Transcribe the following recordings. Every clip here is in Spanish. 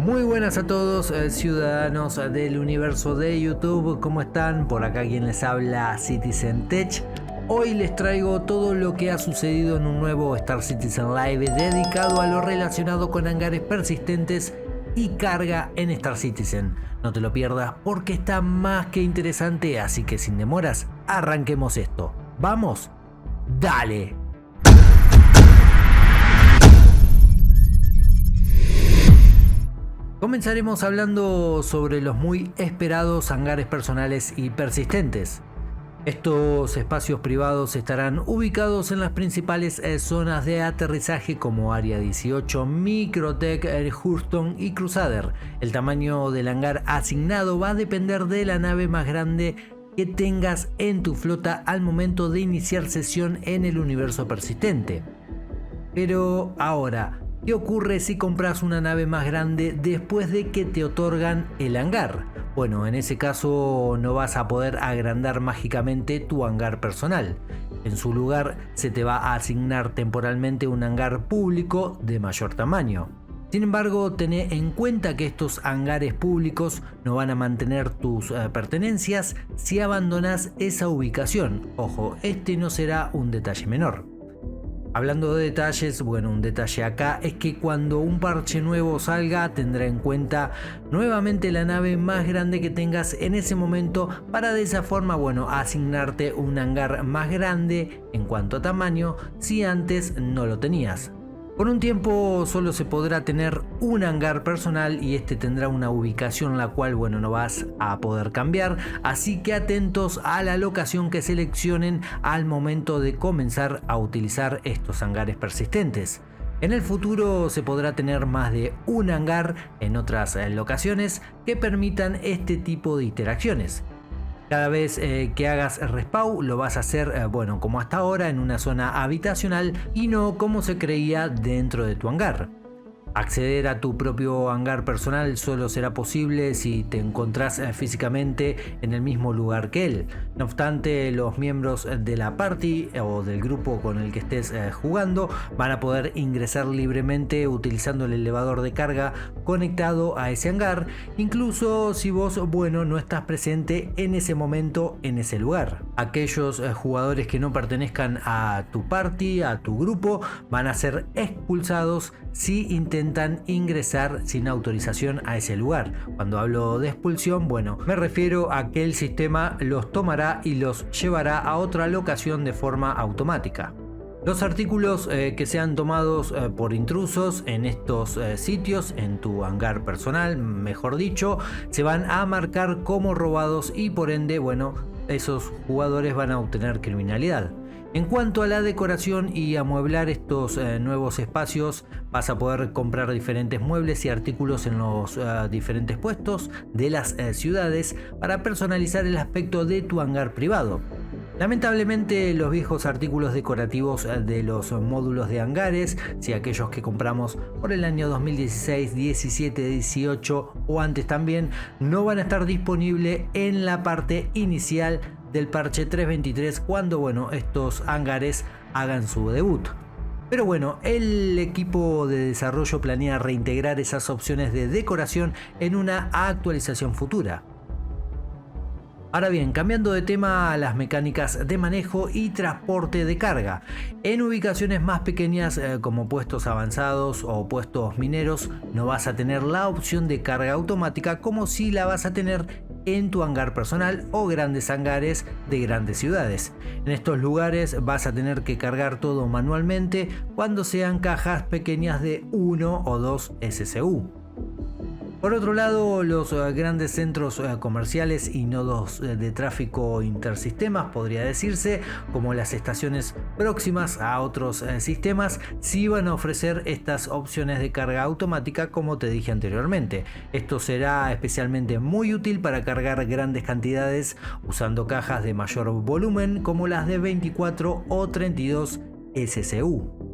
Muy buenas a todos, ciudadanos del universo de YouTube. ¿Cómo están? Por acá quien les habla, Citizen Tech. Hoy les traigo todo lo que ha sucedido en un nuevo Star Citizen Live dedicado a lo relacionado con hangares persistentes y carga en Star Citizen. No te lo pierdas porque está más que interesante, así que sin demoras, arranquemos esto. ¡Vamos! ¡Dale! Comenzaremos hablando sobre los muy esperados hangares personales y persistentes. Estos espacios privados estarán ubicados en las principales zonas de aterrizaje como Área 18, Microtech, Houston y Crusader. El tamaño del hangar asignado va a depender de la nave más grande que tengas en tu flota al momento de iniciar sesión en el universo persistente. Pero ahora, ¿qué ocurre si compras una nave más grande después de que te otorgan el hangar? Bueno, en ese caso no vas a poder agrandar mágicamente tu hangar personal. En su lugar se te va a asignar temporalmente un hangar público de mayor tamaño. Sin embargo, tené en cuenta que estos hangares públicos no van a mantener tus pertenencias si abandonas esa ubicación. Ojo, este no será un detalle menor. Hablando de detalles, bueno, un detalle acá es que cuando un parche nuevo salga tendrá en cuenta nuevamente la nave más grande que tengas en ese momento para de esa forma, bueno, asignarte un hangar más grande en cuanto a tamaño si antes no lo tenías. Por un tiempo solo se podrá tener un hangar personal y este tendrá una ubicación la cual, bueno, no vas a poder cambiar, así que atentos a la locación que seleccionen al momento de comenzar a utilizar estos hangares persistentes. En el futuro se podrá tener más de un hangar en otras locaciones que permitan este tipo de interacciones. Cada vez que hagas respawn lo vas a hacer, bueno, como hasta ahora en una zona habitacional y no como se creía dentro de tu hangar. Acceder a tu propio hangar personal solo será posible si te encontrás físicamente en el mismo lugar que él. No obstante, los miembros de la party o del grupo con el que estés jugando van a poder ingresar libremente utilizando el elevador de carga conectado a ese hangar, incluso si vos, bueno, no estás presente en ese momento en ese lugar. Aquellos jugadores que no pertenezcan a tu party, a tu grupo, van a ser expulsados si intentan ingresar sin autorización a ese lugar. Cuando hablo de expulsión, bueno, me refiero a que el sistema los tomará y los llevará a otra locación de forma automática. Los artículos que sean tomados por intrusos en estos sitios, en tu hangar personal, mejor dicho, se van a marcar como robados y por ende, bueno, esos jugadores van a obtener criminalidad. En cuanto a la decoración y amueblar estos nuevos espacios, vas a poder comprar diferentes muebles y artículos en los diferentes puestos de las ciudades para personalizar el aspecto de tu hangar privado. Lamentablemente, los viejos artículos decorativos de los módulos de hangares, si aquellos que compramos por el año 2016, 17, 18 o antes también, no van a estar disponibles en la parte inicial del parche 3.23 cuando, bueno, estos hangares hagan su debut. Pero bueno, el equipo de desarrollo planea reintegrar esas opciones de decoración en una actualización futura. Ahora bien, cambiando de tema a las mecánicas de manejo y transporte de carga. En ubicaciones más pequeñas como puestos avanzados o puestos mineros no vas a tener la opción de carga automática como si la vas a tener en tu hangar personal o grandes hangares de grandes ciudades. En estos lugares vas a tener que cargar todo manualmente cuando sean cajas pequeñas de 1 o 2 SCU. Por otro lado, los grandes centros comerciales y nodos de tráfico intersistemas, podría decirse, como las estaciones próximas a otros sistemas, sí van a ofrecer estas opciones de carga automática como te dije anteriormente. Esto será especialmente muy útil para cargar grandes cantidades usando cajas de mayor volumen como las de 24 o 32 SCU.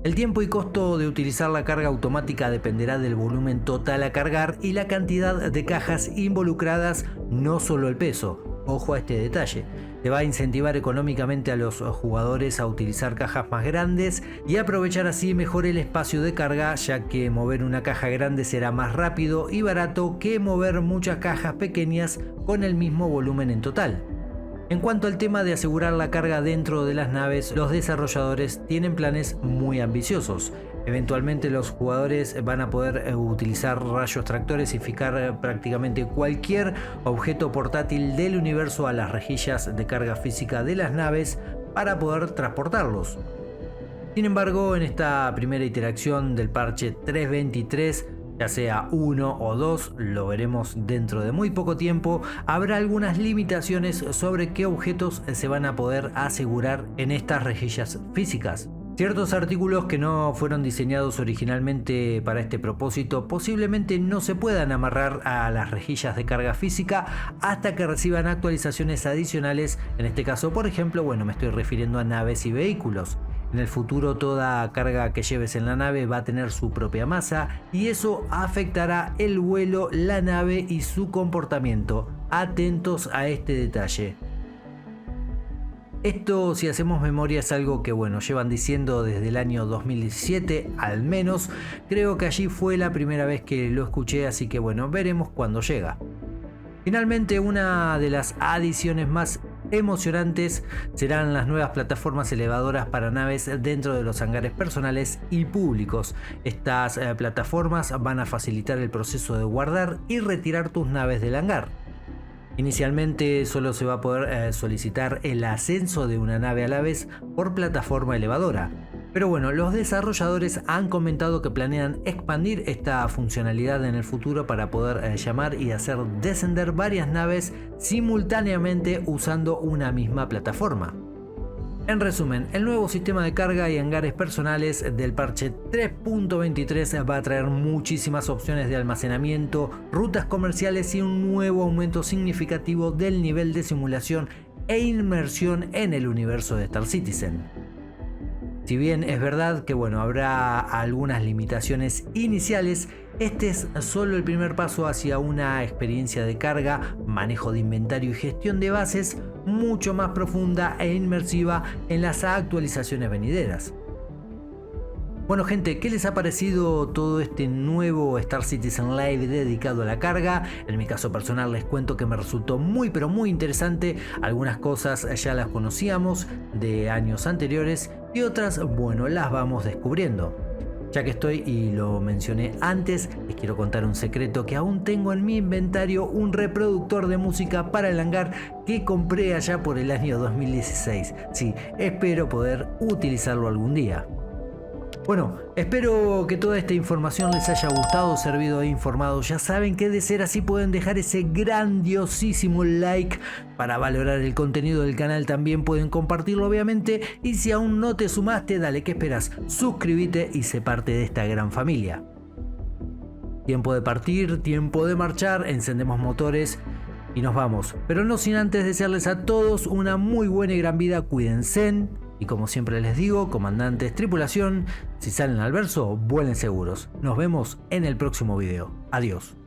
El tiempo y costo de utilizar la carga automática dependerá del volumen total a cargar y la cantidad de cajas involucradas, no solo el peso. ojo a este detalle, te va a incentivar económicamente a los jugadores a utilizar cajas más grandes y aprovechar así mejor el espacio de carga, ya que mover una caja grande será más rápido y barato que mover muchas cajas pequeñas con el mismo volumen en total. En cuanto al tema de asegurar la carga dentro de las naves, los desarrolladores tienen planes muy ambiciosos. Eventualmente los jugadores van a poder utilizar rayos tractores y fijar prácticamente cualquier objeto portátil del universo a las rejillas de carga física de las naves para poder transportarlos. Sin embargo, en esta primera iteración del parche 3.23, ya sea 1 o 2, lo veremos dentro de muy poco tiempo, habrá algunas limitaciones sobre qué objetos se van a poder asegurar en estas rejillas físicas. Ciertos artículos que no fueron diseñados originalmente para este propósito posiblemente no se puedan amarrar a las rejillas de carga física hasta que reciban actualizaciones adicionales. En este caso, por ejemplo, me estoy refiriendo a naves y vehículos. En el futuro toda carga que lleves en la nave va a tener su propia masa y eso afectará el vuelo, la nave y su comportamiento. Atentos a este detalle. Esto, si hacemos memoria, es algo que llevan diciendo desde el año 2017, al menos. Creo que allí fue la primera vez que lo escuché, así que veremos cuándo llega. Finalmente, una de las adiciones más emocionantes serán las nuevas plataformas elevadoras para naves dentro de los hangares personales y públicos. Estas plataformas van a facilitar el proceso de guardar y retirar tus naves del hangar. Inicialmente solo se va a poder solicitar el ascenso de una nave a la vez por plataforma elevadora. Pero los desarrolladores han comentado que planean expandir esta funcionalidad en el futuro para poder llamar y hacer descender varias naves simultáneamente usando una misma plataforma. En resumen, el nuevo sistema de carga y hangares personales del parche 3.23 va a traer muchísimas opciones de almacenamiento, rutas comerciales y un nuevo aumento significativo del nivel de simulación e inmersión en el universo de Star Citizen. Si bien es verdad que habrá algunas limitaciones iniciales, este es solo el primer paso hacia una experiencia de carga, manejo de inventario y gestión de bases mucho más profunda e inmersiva en las actualizaciones venideras. Bueno gente, ¿qué les ha parecido todo este nuevo Star Citizen Live dedicado a la carga? En mi caso personal les cuento que me resultó muy interesante. Algunas cosas ya las conocíamos de años anteriores y otras, las vamos descubriendo. Ya que estoy y lo mencioné antes, les quiero contar un secreto: que aún tengo en mi inventario un reproductor de música para el hangar que compré allá por el año 2016. Sí, espero poder utilizarlo algún día. Espero que toda esta información les haya gustado, servido e informado. Ya saben que de ser así pueden dejar ese grandiosísimo like para valorar el contenido del canal. También pueden compartirlo obviamente, y si aún no te sumaste, dale, ¿qué esperas? Suscríbete y sé parte de esta gran familia. Tiempo de partir, tiempo de marchar, encendemos motores y nos vamos. Pero no sin antes desearles a todos una muy buena y gran vida. Cuídense. Y como siempre les digo, comandantes, tripulación, si salen al verso, vuelen seguros. Nos vemos en el próximo video. Adiós.